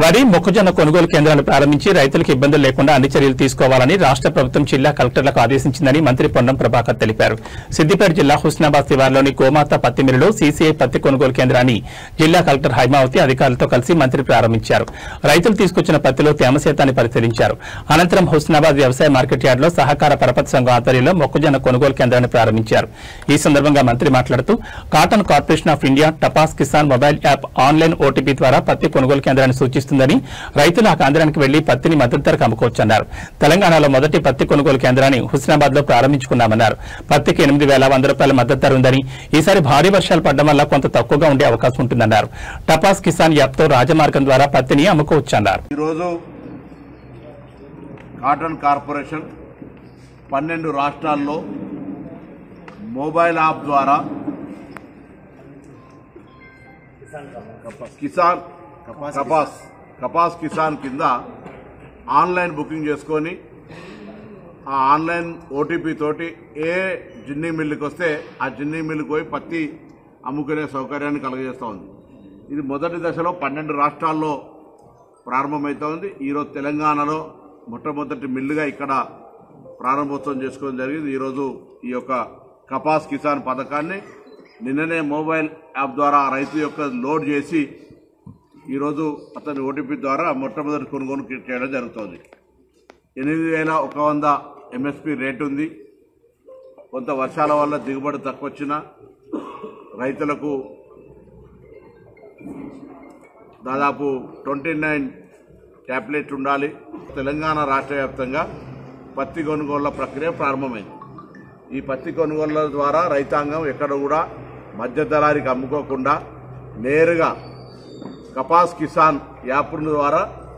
వరి మొక్కజొన్న కొనుగోలు కేంద్రాలు ప్రారంభించి రైతులకు ఇబ్బందులు లేకుండా అన్ని చర్యలు తీసుకోవాలని రాష్ట్ర ప్రభుత్వం జిల్లా కలెక్టర్లకు ఆదేశించిందని మంత్రి పొన్నం ప్రభాకర్ తెలిపారు. సిద్దిపేట జిల్లా హుస్నాబాద్ శివార్లోని గోమాత పత్తి మిల్లులో సీసీఐ పత్తి కొనుగోలు కేంద్రాన్ని జిల్లా కలెక్టర్ హైమావతి అధికారులతో కలిసి మంత్రి ప్రారంభించారు. రైతులు తీసుకొచ్చిన పత్తిలో తేమ శాతాన్ని పరిశీలించారు. అనంతరం హుస్నాబాద్ వ్యవసాయ మార్కెట్ యార్డులో సహకార పరపతి సంఘం ఆధ్వర్యంలో మొక్కజొన్న కొనుగోలు కేంద్రాన్ని ప్రారంభించారు. ఈ సందర్భంగా మంత్రి మాట్లాడుతూ కాటన్ కార్పొరేషన్ ఆఫ్ ఇండియా టపాస్ Kisan mobile app online OTP ద్వారా పత్తి కొనుగోలు కేంద్రాన్ని సూచిస్తుందని, రైతులు ఆ కేంద్రానికి వెళ్లి పత్తిని మద్దతు ధరకు అమ్ముకోవచ్చన్నారు. తెలంగాణలో మొదటి పత్తి కొనుగోలు కేంద్రాన్ని హుస్నాబాద్ లో ప్రారంభించుకున్నామన్నారు. పత్తికి 8,100 రూపాయల మద్దతు ధర ఉందని, ఈసారి భారీ వర్షాలు పడడం వల్ల కొంత తక్కువగా ఉండే అవకాశం ఉంటుందన్నారు. టపాస్ కిసాన్ యాప్ తో రాజమార్గం ద్వారా పత్తిని అమ్ముకోవచ్చన్నారు. ఈరోజు కాటన్ కార్పొరేషన్ 12 రాష్ట్రాల్లో మొబైల్ యాప్ ద్వారా కపాస్ కిసాన్ కింద ఆన్లైన్ బుకింగ్ చేసుకొని ఆ ఆన్లైన్ ఓటీపీ తోటి ఏ జిన్నీ మిల్లుకి వస్తే ఆ జిన్నీ మిల్లుకి పోయి పత్తి అమ్ముకునే సౌకర్యాన్ని కలుగజేస్తూ ఉంది. ఇది మొదటి దశలో 12 రాష్ట్రాల్లో ప్రారంభమవుతూ ఉంది. ఈరోజు తెలంగాణలో మొట్టమొదటి మిల్లుగా ఇక్కడ ప్రారంభోత్సవం చేసుకోవడం జరిగింది. ఈరోజు ఈ యొక్క కపాస్ కిసాన్ పథకాన్ని నిన్ననే మొబైల్ యాప్ ద్వారా రైతు యొక్క లోడ్ చేసి ఈరోజు అతని ఓటీపీ ద్వారా మొట్టమొదటి కొనుగోలు చేయడం జరుగుతుంది. 8,100 ఎంఎస్పీ రేటు ఉంది. కొంత వర్షాల వల్ల దిగుబడి తక్కువ వచ్చినా రైతులకు దాదాపు 29 ట్యాబ్లెట్లు ఉండాలి. తెలంగాణ రాష్ట్ర వ్యాప్తంగా పత్తి కొనుగోళ్ల ప్రక్రియ ప్రారంభమైంది. ఈ పత్తి కొనుగోళ్ల ద్వారా రైతాంగం ఎక్కడ కూడా మధ్య దళారికి అమ్ముకోకుండా నేరుగా కపాస్ కిసాన్ యాప్ ద్వారా